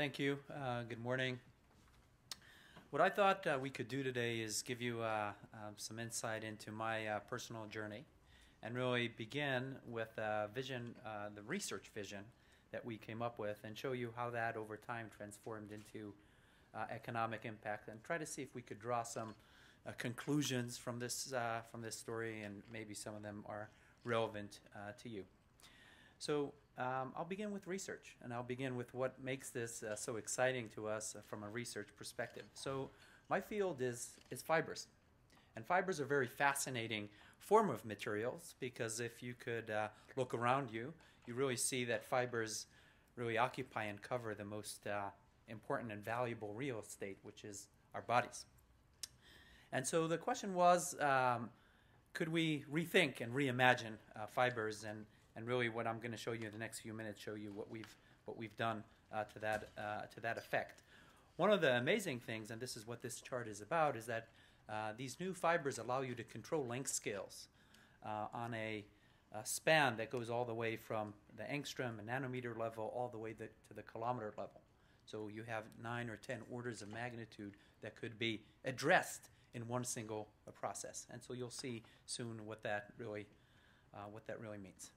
Thank you. Good morning. What I thought we could do today is give you some insight into my personal journey and really begin with vision, the research vision that we came up with, and show you how that over time transformed into economic impact, and try to see if we could draw some conclusions from this story, and maybe some of them are relevant to you. So I'll begin with research, and I'll begin with what makes this so exciting to us from a research perspective. So my field is fibers, and fibers are a very fascinating form of materials, because if you could look around you, you really see that fibers really occupy and cover the most important and valuable real estate, which is our bodies. And so the question was, could we rethink and reimagine fibers, and really what I'm going to show you in the next few minutes, show you what we've done to that effect. One of the amazing things, and this is what this chart is about, is that these new fibers allow you to control length scales on a span that goes all the way from the angstrom and nanometer level all the way to the kilometer level. So you have 9 or 10 orders of magnitude that could be addressed in one single process. And so you'll see soon what that really means.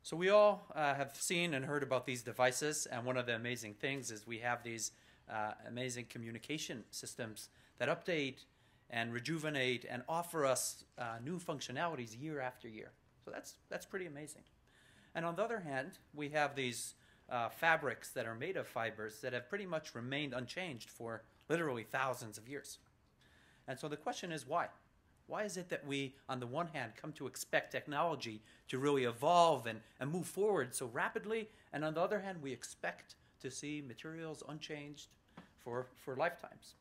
So we all have seen and heard about these devices, and one of the amazing things is we have these amazing communication systems that update and rejuvenate and offer us new functionalities year after year. So that's pretty amazing. And on the other hand, we have these fabrics that are made of fibers that have pretty much remained unchanged for literally thousands of years. And so the question is why? Why is it that we, on the one hand, come to expect technology to really evolve and move forward so rapidly, and on the other hand, we expect to see materials unchanged for lifetimes?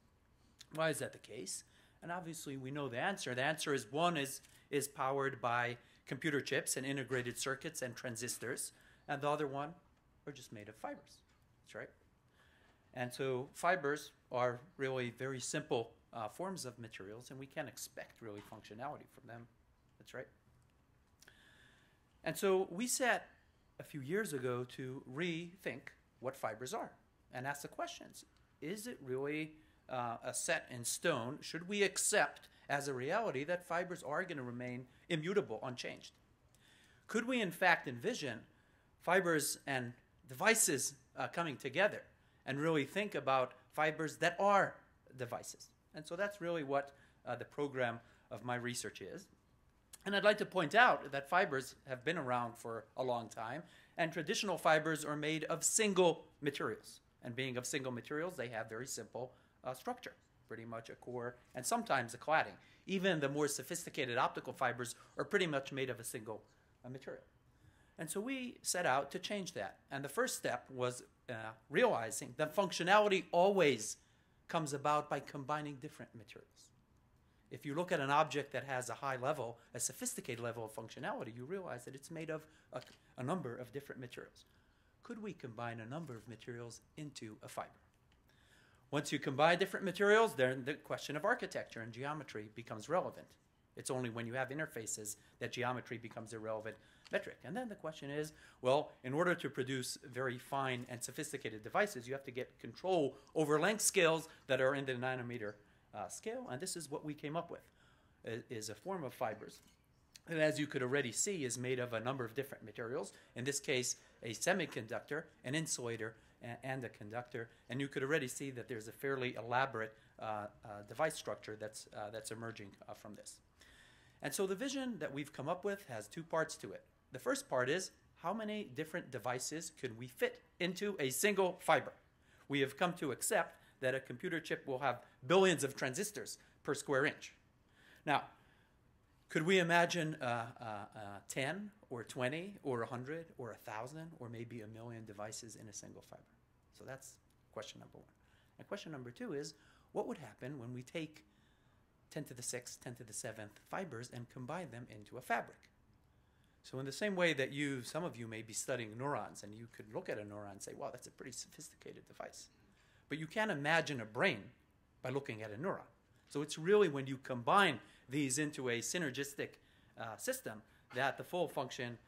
Why is that the case? And obviously, we know the answer. The answer is one is powered by computer chips and integrated circuits and transistors, and the other one are just made of fibers. That's right. And so fibers are really very simple forms of materials, and we can't expect really functionality from them. That's right. And so we set a few years ago to rethink what fibers are and ask the questions. Is it really a set in stone? Should we accept as a reality that fibers are going to remain immutable, unchanged? Could we in fact envision fibers and devices coming together and really think about fibers that are devices? And so that's really what the program of my research is. And I'd like to point out that fibers have been around for a long time, and traditional fibers are made of single materials. And being of single materials, they have very simple structure, pretty much a core and sometimes a cladding. Even the more sophisticated optical fibers are pretty much made of a single material. And so we set out to change that. And the first step was realizing that functionality always comes about by combining different materials. If you look at an object that has a high level, a sophisticated level of functionality, you realize that it's made of a number of different materials. Could we combine a number of materials into a fiber? Once you combine different materials, then the question of architecture and geometry becomes relevant. It's only when you have interfaces that geometry becomes a relevant metric. And then the question is, well, in order to produce very fine and sophisticated devices, you have to get control over length scales that are in the nanometer scale. And this is what we came up with, is a form of fibers that, as you could already see, is made of a number of different materials. In this case, a semiconductor, an insulator, and a conductor. And you could already see that there's a fairly elaborate device structure that's emerging from this. And so the vision that we've come up with has two parts to it. The first part is, how many different devices could we fit into a single fiber? We have come to accept that a computer chip will have billions of transistors per square inch. Now, could we imagine 10 or 20 or 100 or 1,000 or maybe 1,000,000 devices in a single fiber? So that's question number one. And question number two is, what would happen when we take 10 to the 6th, 10 to the 7th fibers and combine them into a fabric? So in the same way that some of you may be studying neurons, and you could look at a neuron and say, wow, that's a pretty sophisticated device. But you can't imagine a brain by looking at a neuron. So it's really when you combine these into a synergistic system that the full function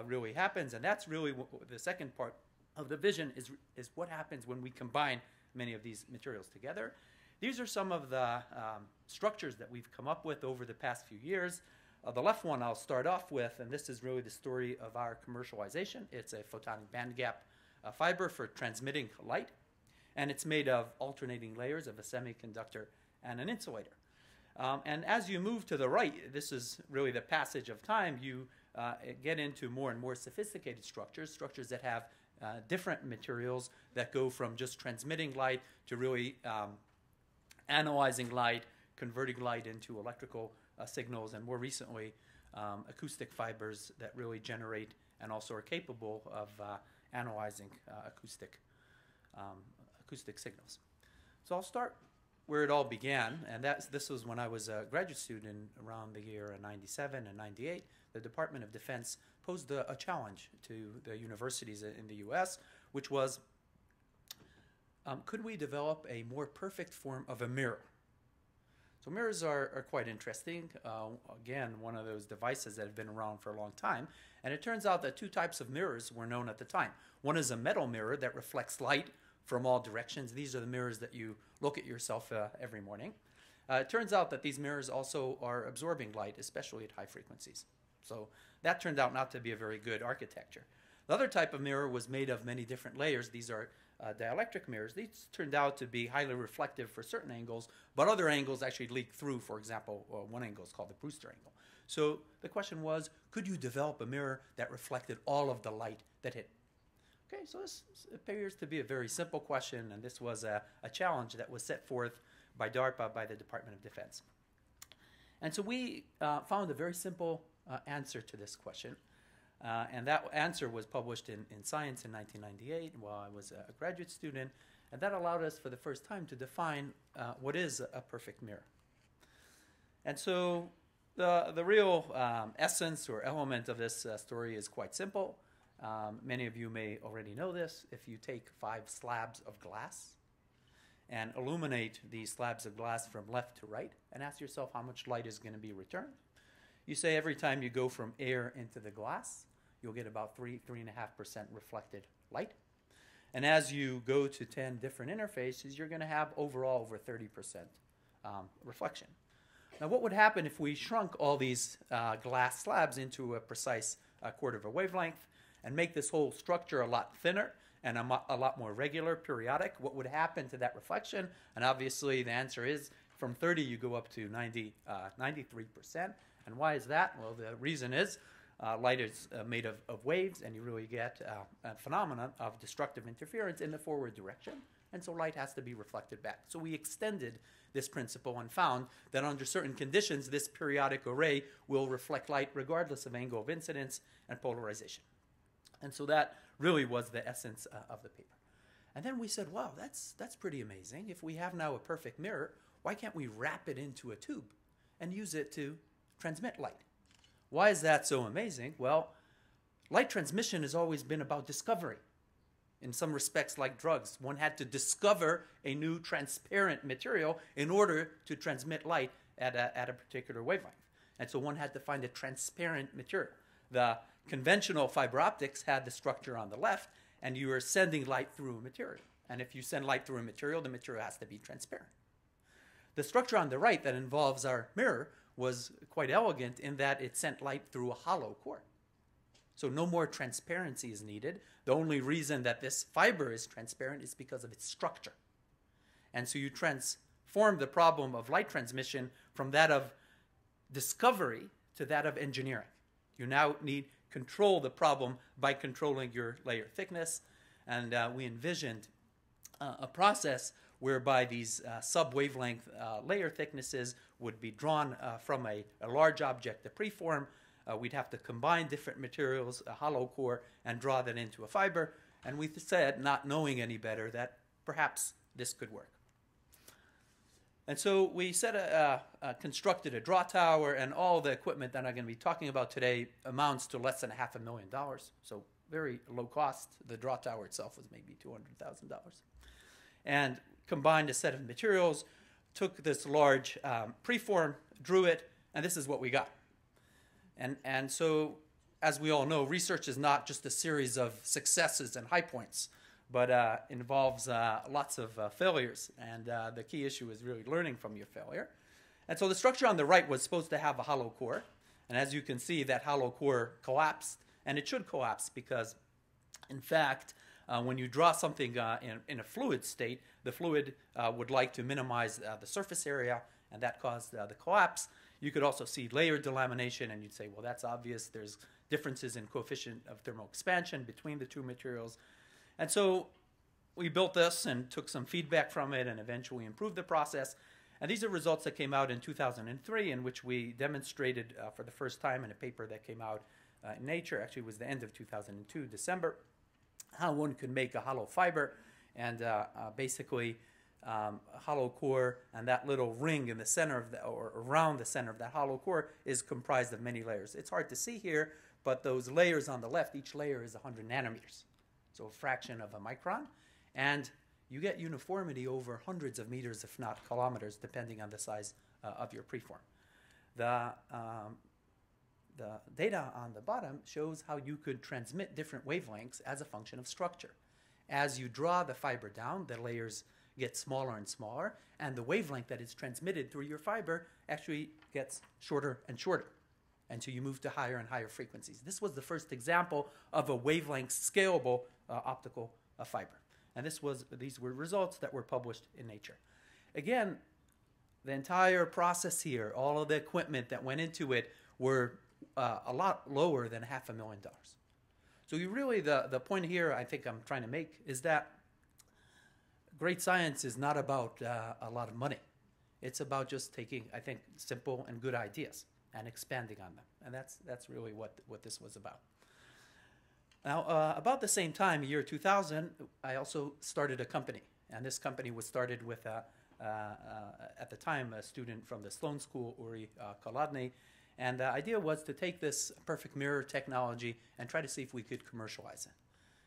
really happens. And that's really the second part of the vision is what happens when we combine many of these materials together. These are some of the structures that we've come up with over the past few years. The left one I'll start off with, and this is really the story of our commercialization. It's a photonic bandgap fiber for transmitting light, and it's made of alternating layers of a semiconductor and an insulator. And as you move to the right, this is really the passage of time, you get into more and more sophisticated structures that have different materials that go from just transmitting light to really analyzing light, converting light into electrical signals, and more recently, acoustic fibers that really generate and also are capable of analyzing acoustic signals. So I'll start where it all began, and this was when I was a graduate student around the year 97 and 98. The Department of Defense posed a challenge to the universities in the US, which was, could we develop a more perfect form of a mirror? So mirrors are quite interesting. Again, one of those devices that have been around for a long time. And it turns out that two types of mirrors were known at the time. One is a metal mirror that reflects light from all directions. These are the mirrors that you look at yourself every morning. It turns out that these mirrors also are absorbing light, especially at high frequencies. So that turned out not to be a very good architecture. The other type of mirror was made of many different layers. These are dielectric mirrors. These turned out to be highly reflective for certain angles, but other angles actually leak through. For example, one angle is called the Brewster angle. So the question was, could you develop a mirror that reflected all of the light that hit? Okay, so this appears to be a very simple question, and this was a challenge that was set forth by DARPA, by the Department of Defense. And so we found a very simple answer to this question. And that answer was published in Science in 1998 while I was a graduate student. And that allowed us for the first time to define what is a perfect mirror. And so the real essence or element of this story is quite simple. Many of you may already know this. If you take 5 slabs of glass and illuminate these slabs of glass from left to right and ask yourself how much light is going to be returned, you say every time you go from air into the glass, you'll get about 3.5% reflected light. And as you go to 10 different interfaces, you're going to have overall over 30% reflection. Now, what would happen if we shrunk all these glass slabs into a precise quarter of a wavelength and make this whole structure a lot thinner and a lot more regular, periodic? What would happen to that reflection? And obviously, the answer is from 30, you go up to 93%. And why is that? Well, the reason is light is made of waves, and you really get a phenomenon of destructive interference in the forward direction. And so light has to be reflected back. So we extended this principle and found that under certain conditions, this periodic array will reflect light regardless of angle of incidence and polarization. And so that really was the essence of the paper. And then we said, wow, that's pretty amazing. If we have now a perfect mirror, why can't we wrap it into a tube and use it to transmit light? Why is that so amazing? Well, light transmission has always been about discovery. In some respects, like drugs, one had to discover a new transparent material in order to transmit light at a particular wavelength. And so one had to find a transparent material. The conventional fiber optics had the structure on the left, and you are sending light through a material. And if you send light through a material, the material has to be transparent. The structure on the right that involves our mirror was quite elegant in that it sent light through a hollow core. So no more transparency is needed. The only reason that this fiber is transparent is because of its structure. And so you transform the problem of light transmission from that of discovery to that of engineering. You now need control the problem by controlling your layer thickness. And we envisioned a process whereby these sub-wavelength layer thicknesses would be drawn from a large object, a preform. We'd have to combine different materials, a hollow core, and draw that into a fiber. And we said, not knowing any better, that perhaps this could work. And so we constructed a draw tower, and all the equipment that I'm going to be talking about today amounts to less than $500,000. So very low cost. The draw tower itself was maybe $200,000. And combined a set of materials, took this large preform, drew it, and this is what we got. And so as we all know, research is not just a series of successes and high points, but involves lots of failures. And the key issue is really learning from your failure. And so the structure on the right was supposed to have a hollow core. And as you can see, that hollow core collapsed. And it should collapse because, in fact, when you draw something in a fluid state, the fluid would like to minimize the surface area, and that caused the collapse. You could also see layer delamination, and you'd say, well, that's obvious. There's differences in coefficient of thermal expansion between the two materials. And so we built this and took some feedback from it and eventually improved the process. And these are results that came out in 2003, in which we demonstrated for the first time in a paper that came out in Nature. Actually, it was the end of 2002, December, how one could make a hollow fiber. And basically, a hollow core and that little ring in the center of the, or around the center of that hollow core is comprised of many layers. It's hard to see here, but those layers on the left, each layer is 100 nanometers, so a fraction of a micron. And you get uniformity over hundreds of meters, if not kilometers, depending on the size of your preform. The data on the bottom shows how you could transmit different wavelengths as a function of structure. As you draw the fiber down, the layers get smaller and smaller, and the wavelength that is transmitted through your fiber actually gets shorter and shorter. And so you move to higher and higher frequencies. This was the first example of a wavelength scalable optical fiber. And these were results that were published in Nature. Again, the entire process here, all of the equipment that went into it were a lot lower than $500,000. So you really, the point here I think I'm trying to make is that great science is not about a lot of money. It's about just taking, I think, simple and good ideas and expanding on them. And that's really what this was about. Now, about the same time, year 2000, I also started a company. And this company was started with, at the time, a student from the Sloan School, Uri Kolodny. And the idea was to take this perfect mirror technology and try to see if we could commercialize it.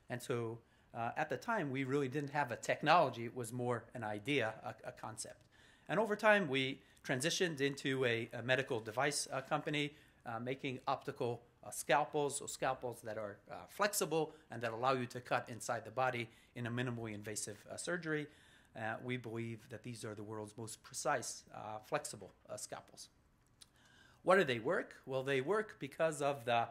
And so at the time, we really didn't have a technology. It was more an idea, a concept. And over time, we transitioned into a medical device company making optical scalpels, so scalpels that are flexible and that allow you to cut inside the body in a minimally invasive surgery. We believe that these are the world's most precise, flexible scalpels. Why do they work? Well, they work because of the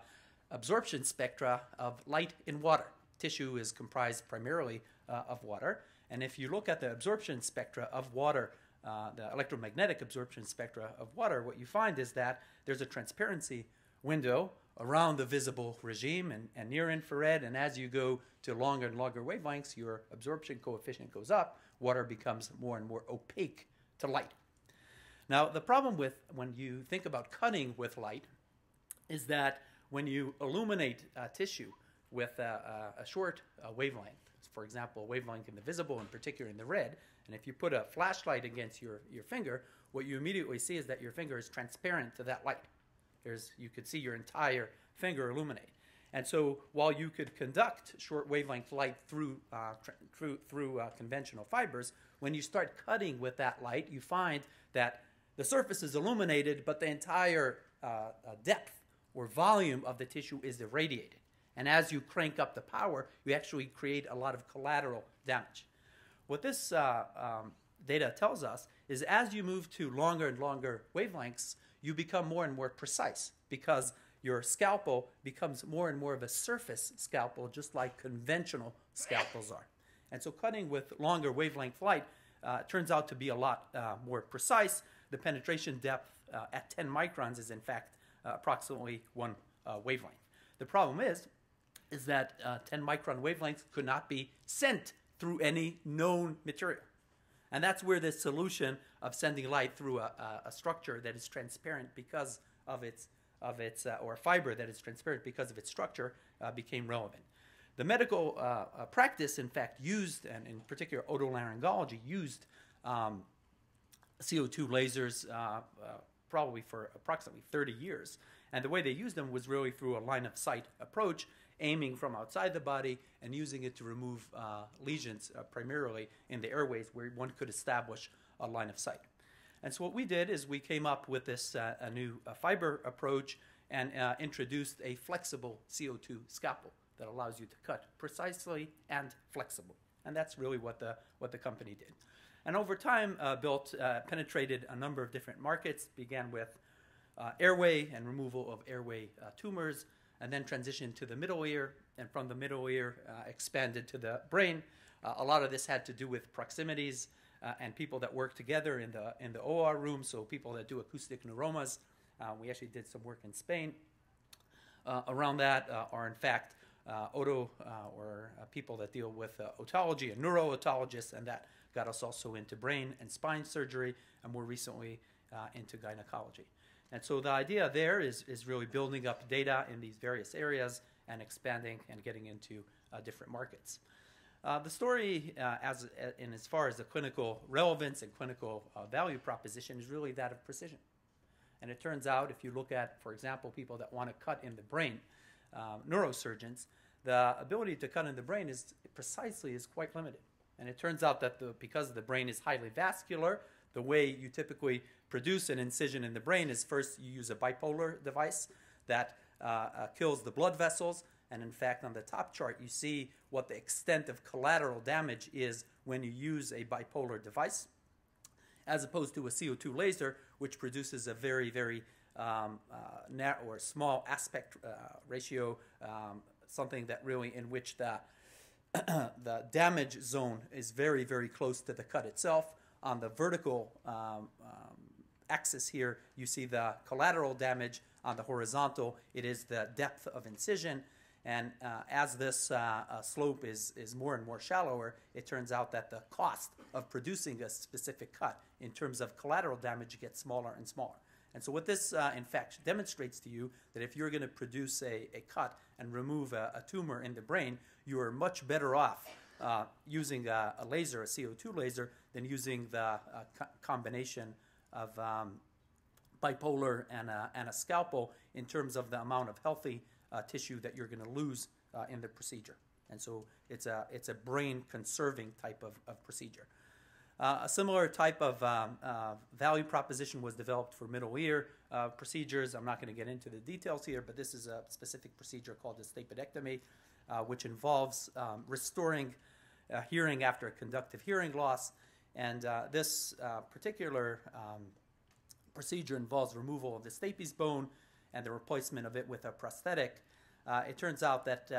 absorption spectra of light in water. Tissue is comprised primarily of water. And if you look at the absorption spectra of water, the electromagnetic absorption spectra of water, what you find is that there's a transparency window around the visible regime and near infrared. And as you go to longer and longer wavelengths, your absorption coefficient goes up. Water becomes more and more opaque to light. Now, the problem with when you think about cutting with light is that when you illuminate tissue with a short wavelength, for example, wavelength in the visible, in particular in the red, and if you put a flashlight against your finger, what you immediately see is that your finger is transparent to that light. You could see your entire finger illuminate. And so while you could conduct short wavelength light through conventional fibers, when you start cutting with that light, you find that the surface is illuminated, but the entire depth or volume of the tissue is irradiated. And as you crank up the power, you actually create a lot of collateral damage. What this data tells us is as you move to longer and longer wavelengths, you become more and more precise because your scalpel becomes more and more of a surface scalpel, just like conventional scalpels are. And so cutting with longer wavelength light turns out to be a lot more precise. The penetration depth at 10 microns is, in fact, approximately 1 wavelength. The problem is that 10 micron wavelengths could not be sent through any known material. And that's where this solution of sending light through a structure that is transparent because of its or a fiber that is transparent because of its structure became relevant. The medical practice, in fact, used, and in particular otolaryngology, used CO2 lasers probably for approximately 30 years. And the way they used them was really through a line-of-sight approach, aiming from outside the body and using it to remove lesions primarily in the airways where one could establish a line of sight. And so what we did is we came up with this a new fiber approach and introduced a flexible CO2 scalpel that allows you to cut precisely and flexible. And that's really what the company did. And over time, penetrated a number of different markets, began with airway and removal of airway tumors, and then transitioned to the middle ear, and from the middle ear expanded to the brain. A lot of this had to do with proximities and people that work together in the OR room, so people that do acoustic neuromas. We actually did some work in Spain around that, are in fact people that deal with otology and neuro-otologists, and that got us also into brain and spine surgery, and more recently into gynecology. And so the idea there is really building up data in these various areas and expanding and getting into different markets. The story, as far as the clinical relevance and clinical value proposition, is really that of precision. And it turns out, if you look at, for example, people that want to cut in the brain, neurosurgeons, the ability to cut in the brain is quite limited. And it turns out that because the brain is highly vascular, the way you typically produce an incision in the brain is first you use a bipolar device that kills the blood vessels. And in fact, on the top chart, you see what the extent of collateral damage is when you use a bipolar device, as opposed to a CO2 laser, which produces a very, very narrow or small aspect ratio, something that really in which the damage zone is very, very close to the cut itself. On the vertical axis here, you see the collateral damage. On the horizontal, it is the depth of incision. And as this slope is more and more shallower, it turns out that the cost of producing a specific cut in terms of collateral damage gets smaller and smaller. And so what this, in fact, demonstrates to you that if you're going to produce a cut and remove a tumor in the brain, you are much better off using a laser, a CO2 laser, than using the combination of bipolar and a scalpel in terms of the amount of healthy tissue that you're going to lose in the procedure. And so it's a brain conserving type of procedure. A similar type of value proposition was developed for middle ear procedures. I'm not going to get into the details here, but this is a specific procedure called a stapedectomy, which involves restoring hearing after a conductive hearing loss. And this particular procedure involves removal of the stapes bone and the replacement of it with a prosthetic. It turns out that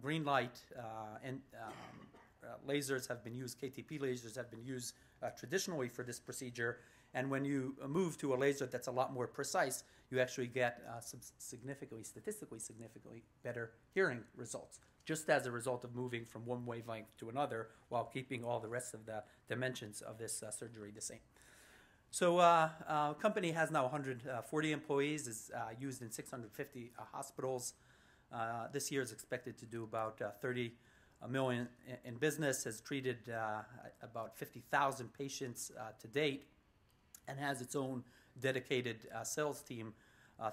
green light and lasers have been used, KTP lasers have been used traditionally for this procedure. And when you move to a laser that's a lot more precise, you actually get some statistically significantly better hearing results, just as a result of moving from one wavelength to another while keeping all the rest of the dimensions of this surgery the same. So company has now 140 employees, is used in 650 hospitals. This year is expected to do about 30 million in business, has treated about 50,000 patients to date, and has its own dedicated sales team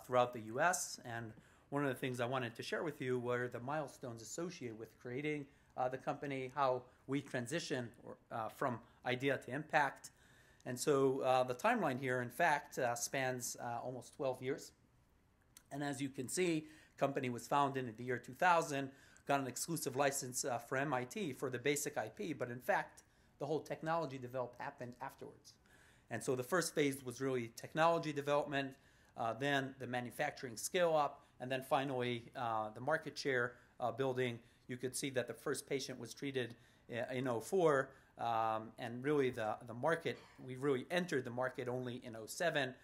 throughout the U.S. And one of the things I wanted to share with you were the milestones associated with creating the company, how we transition from idea to impact. And so the timeline here, in fact, spans almost 12 years. And as you can see, company was founded in the year 2000, got an exclusive license for MIT for the basic IP, but in fact, the whole technology development happened afterwards. And so the first phase was really technology development, then the manufacturing scale up, and then finally the market share building. You could see that the first patient was treated in 2004, and really the market, we really entered the market only in 2007.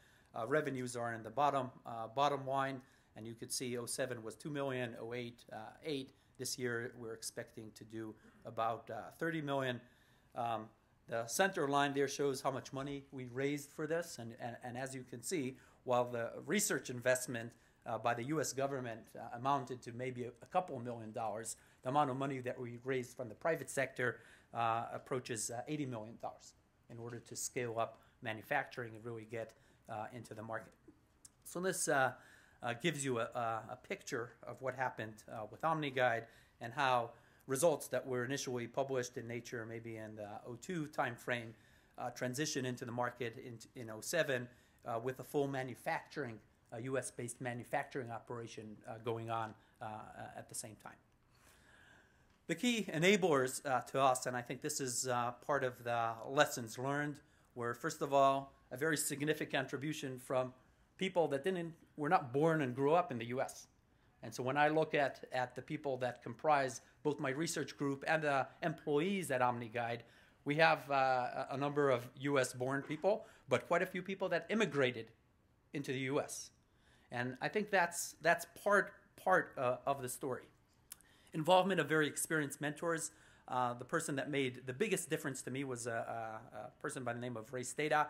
Revenues are in the bottom line, and you could see 2007 was 2 million, 2008 8. This year we're expecting to do about 30 million. The center line there shows how much money we raised for this, and as you can see, while the research investment by the U.S. government amounted to maybe a couple $1 million, the amount of money that we raised from the private sector approaches $80 million in order to scale up manufacturing and really get into the market. So this gives you a picture of what happened with OmniGuide and how results that were initially published in Nature maybe in the 2002 timeframe transition into the market in 2007 with a full manufacturing a US-based manufacturing operation going on at the same time. The key enablers to us, and I think this is part of the lessons learned, were first of all a very significant contribution from people that were not born and grew up in the US. And so when I look at the people that comprise both my research group and the employees at OmniGuide, we have a number of US-born people, but quite a few people that immigrated into the US. And I think that's part of the story. Involvement of very experienced mentors. The person that made the biggest difference to me was a person by the name of Ray Stata,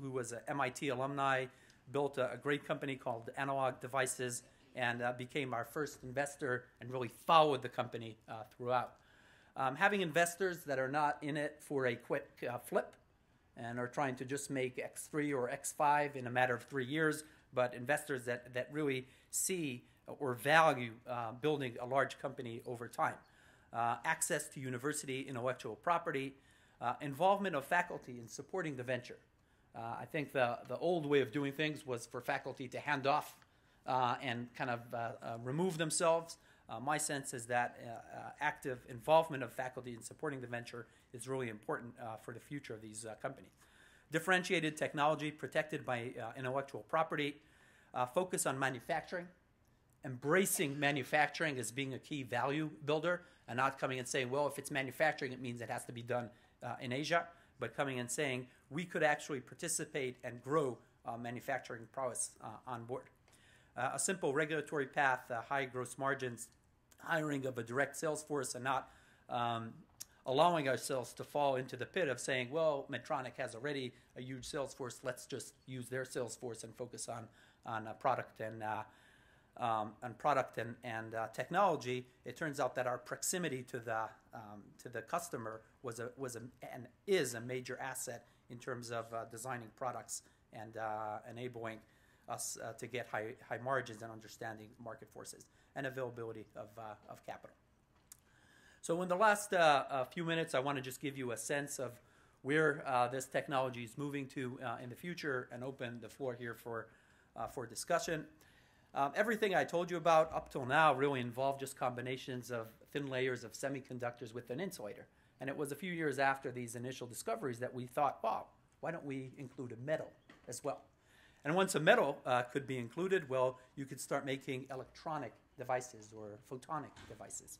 who was an MIT alumni, built a great company called Analog Devices, and became our first investor and really followed the company throughout. Having investors that are not in it for a quick flip and are trying to just make X3 or X5 in a matter of 3 years, but investors that really see or value building a large company over time. Access to university intellectual property, involvement of faculty in supporting the venture. I think the old way of doing things was for faculty to hand off and kind of remove themselves. My sense is that active involvement of faculty in supporting the venture is really important for the future of these companies. Differentiated technology protected by intellectual property, focus on manufacturing, embracing manufacturing as being a key value builder, and not coming and saying, well, if it's manufacturing, it means it has to be done in Asia, but coming and saying, we could actually participate and grow manufacturing prowess on board. A simple regulatory path, high gross margins, hiring of a direct sales force, and not allowing ourselves to fall into the pit of saying, well, Medtronic has already a huge sales force, let's just use their sales force and focus on product and technology. It turns out that our proximity to the customer and is a major asset in terms of designing products and enabling us to get high margins and understanding market forces and availability of capital. So in the last few minutes, I want to just give you a sense of where this technology is moving to in the future and open the floor here for discussion. Everything I told you about up till now really involved just combinations of thin layers of semiconductors with an insulator. And it was a few years after these initial discoveries that we thought, wow, why don't we include a metal as well? And once a metal could be included, well, you could start making electronic devices or photonic devices.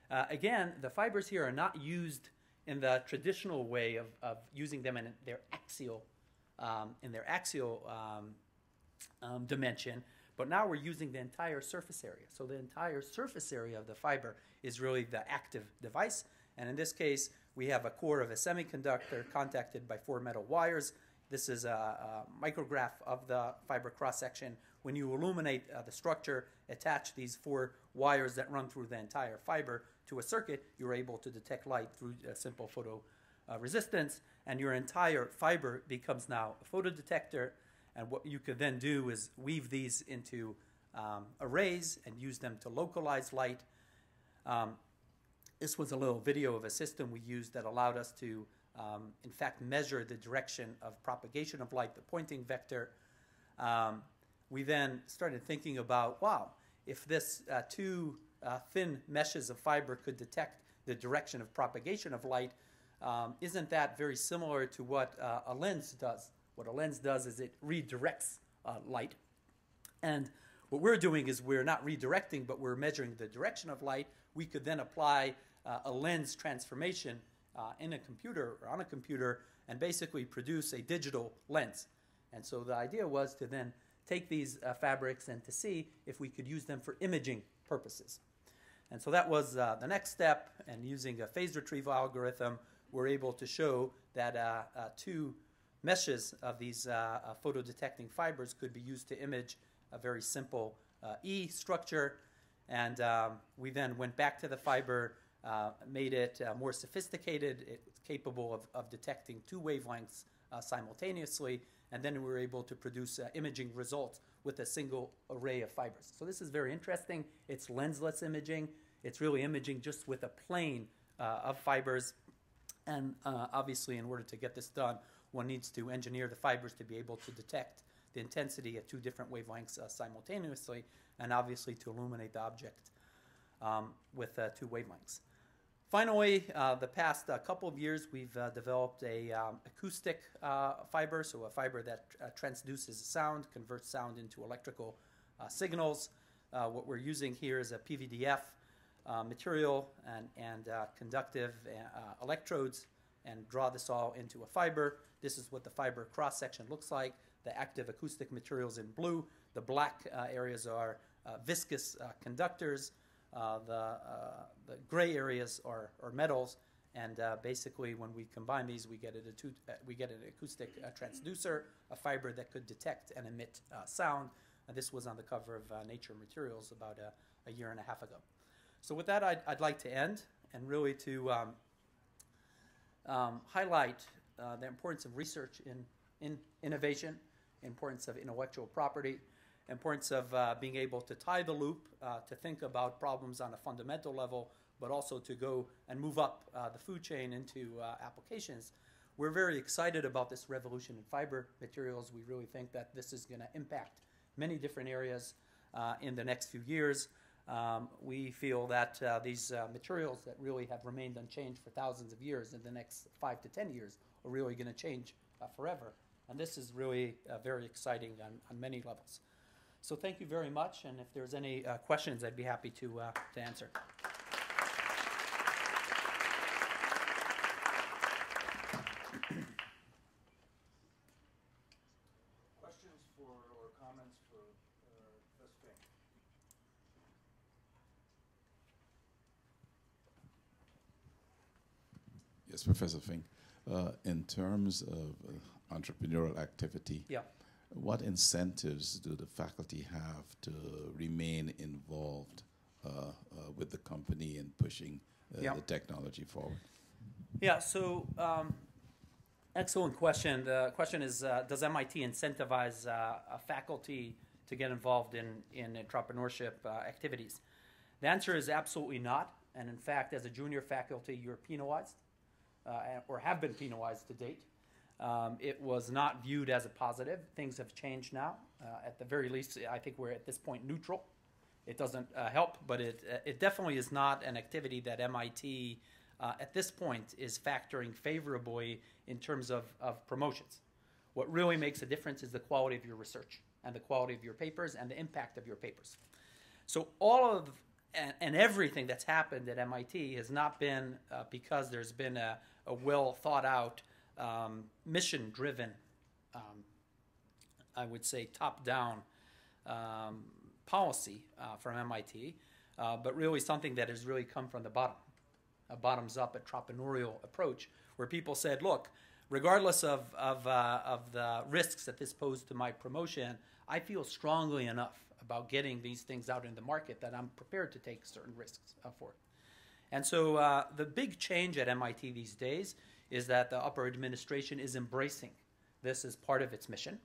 Again, the fibers here are not used in the traditional way of using them in their axial dimension, but now we're using the entire surface area. So the entire surface area of the fiber is really the active device. And in this case, we have a core of a semiconductor contacted by 4 metal wires. This is a micrograph of the fiber cross-section. When you illuminate the structure, attach these 4 wires that run through the entire fiber to a circuit, you're able to detect light through a simple photo resistance, and your entire fiber becomes now a photodetector. And what you could then do is weave these into arrays and use them to localize light. This was a little video of a system we used that allowed us to, in fact, measure the direction of propagation of light, the pointing vector. We then started thinking about, wow, if this 2 thin meshes of fiber could detect the direction of propagation of light, isn't that very similar to what a lens does? What a lens does is it redirects light. And what we're doing is we're not redirecting, but we're measuring the direction of light. We could then apply a lens transformation in a computer or on a computer and basically produce a digital lens. And so the idea was to then take these fabrics and to see if we could use them for imaging purposes. And so that was the next step, and using a phase retrieval algorithm, we're able to show that 2 meshes of these photodetecting fibers could be used to image a very simple E structure. And we then went back to the fiber, made it more sophisticated. It's capable of detecting 2 wavelengths simultaneously, and then we were able to produce imaging results with a single array of fibers. So this is very interesting. It's lensless imaging. It's really imaging just with a plane of fibers. And obviously, in order to get this done, one needs to engineer the fibers to be able to detect the intensity at 2 different wavelengths simultaneously, and obviously to illuminate the object with 2 wavelengths. Finally, the past couple of years, we've developed a acoustic fiber, so a fiber that transduces sound, converts sound into electrical signals. What we're using here is a PVDF material and conductive electrodes, and draw this all into a fiber. This is what the fiber cross-section looks like. The active acoustic materials in blue. The black areas are viscous conductors. The gray areas are metals, and basically when we combine these, we get an acoustic transducer, a fiber that could detect and emit sound. This was on the cover of Nature Materials about a year and a half ago. So with that, I'd like to end and really to highlight the importance of research in innovation, importance of intellectual property, importance of being able to tie the loop, to think about problems on a fundamental level, but also to go and move up the food chain into applications. We're very excited about this revolution in fiber materials. We really think that this is going to impact many different areas in the next few years. We feel that these materials that really have remained unchanged for thousands of years in the next 5 to 10 years are really going to change forever. And this is really very exciting on many levels. So thank you very much, and if there's any questions, I'd be happy to answer. Questions for or comments for Ms. Fink? Yes, Professor Fink. In terms of entrepreneurial activity, Yeah. what incentives do the faculty have to remain involved with the company in pushing Yeah. the technology forward? Yeah, so excellent question. The question is, does MIT incentivize faculty to get involved in entrepreneurship activities? The answer is absolutely not. And in fact, as a junior faculty, you're penalized, or have been penalized to date. It was not viewed as a positive. Things have changed now. At the very least, I think we're at this point neutral. It doesn't help, but it definitely is not an activity that MIT at this point is factoring favorably in terms of promotions. What really makes a difference is the quality of your research and the quality of your papers and the impact of your papers. So all of and everything that's happened at MIT has not been because there's been a well thought out, mission-driven, I would say top-down policy from MIT, but really something that has really come from the bottom, a bottoms-up entrepreneurial approach, where people said, look, regardless of the risks that this posed to my promotion, I feel strongly enough about getting these things out in the market that I'm prepared to take certain risks for it. And so the big change at MIT these days is that the upper administration is embracing this as part of its mission.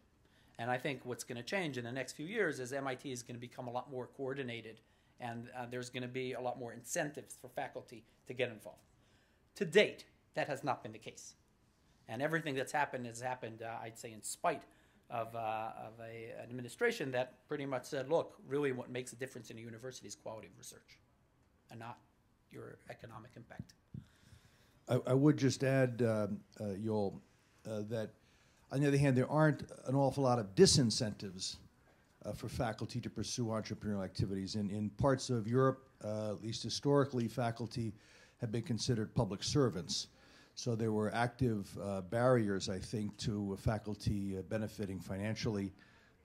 And I think what's going to change in the next few years is MIT is going to become a lot more coordinated, and there's going to be a lot more incentives for faculty to get involved. To date, that has not been the case. And everything that's happened has happened, I'd say, in spite of an administration that pretty much said, look, really what makes a difference in a university is quality of research and not your economic impact. I would just add, Yoel, that on the other hand, there aren't an awful lot of disincentives for faculty to pursue entrepreneurial activities. In parts of Europe, at least historically, faculty have been considered public servants. So there were active barriers, I think, to faculty benefiting financially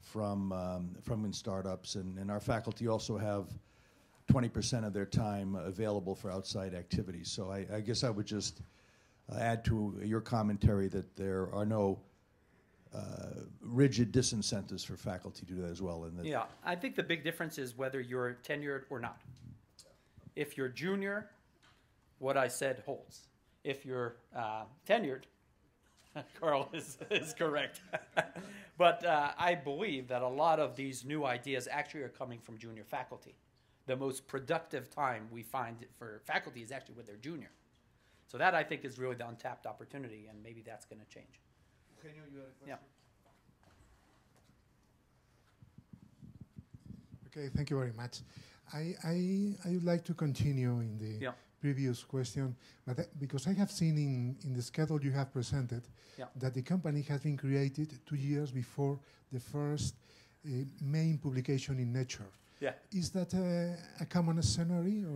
from in startups. And our faculty also have 20% of their time available for outside activities. So I guess I would just add to your commentary that there are no rigid disincentives for faculty to do that as well. And Yeah, I think the big difference is whether you're tenured or not. If you're junior, what I said holds. If you're tenured, Carl is correct. But I believe that a lot of these new ideas actually are coming from junior faculty. The most productive time we find for faculty is actually with their junior. So that, I think, is really the untapped opportunity, and maybe that's going to change. Okay, you had a question? Yeah. Okay, thank you very much. I would like to continue in the Yeah. previous question, but because I have seen in the schedule you have presented that the company has been created 2 years before the first main publication in Nature. Yeah. Is that a common scenario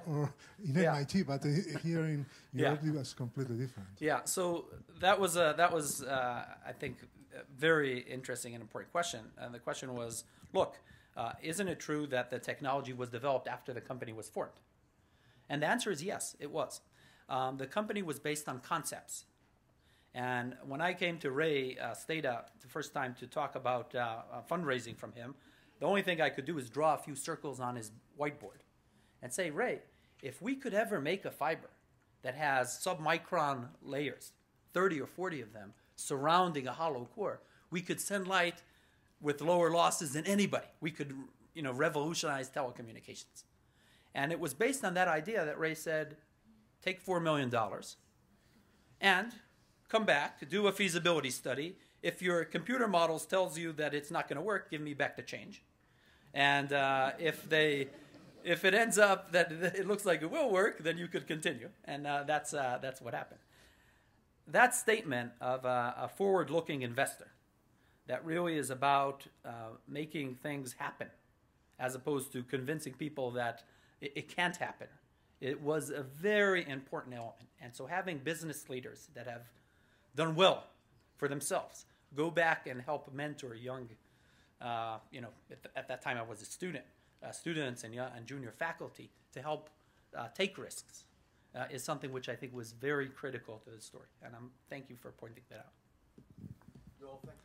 or in MIT, but here in Europe it was completely different? Yeah, so that was I think, a very interesting and important question. And the question was, look, isn't it true that the technology was developed after the company was formed? And the answer is yes, it was. The company was based on concepts. And when I came to Ray Stata the first time to talk about fundraising from him, the only thing I could do is draw a few circles on his whiteboard and say, Ray, if we could ever make a fiber that has submicron layers, 30 or 40 of them, surrounding a hollow core, we could send light with lower losses than anybody. We could, revolutionize telecommunications. And it was based on that idea that Ray said, take $4 million and come back to do a feasibility study. If your computer models tells you that it's not going to work, give me back the change. And if it ends up that it looks like it will work, then you could continue. And that's what happened. That statement of a forward-looking investor that really is about making things happen as opposed to convincing people that it can't happen. It was a very important element. And so having business leaders that have done well for themselves go back and help mentor young, at that time I was a student, students and junior faculty to help take risks is something which I think was very critical to the story. And thank you for pointing that out. Yoel, thanks.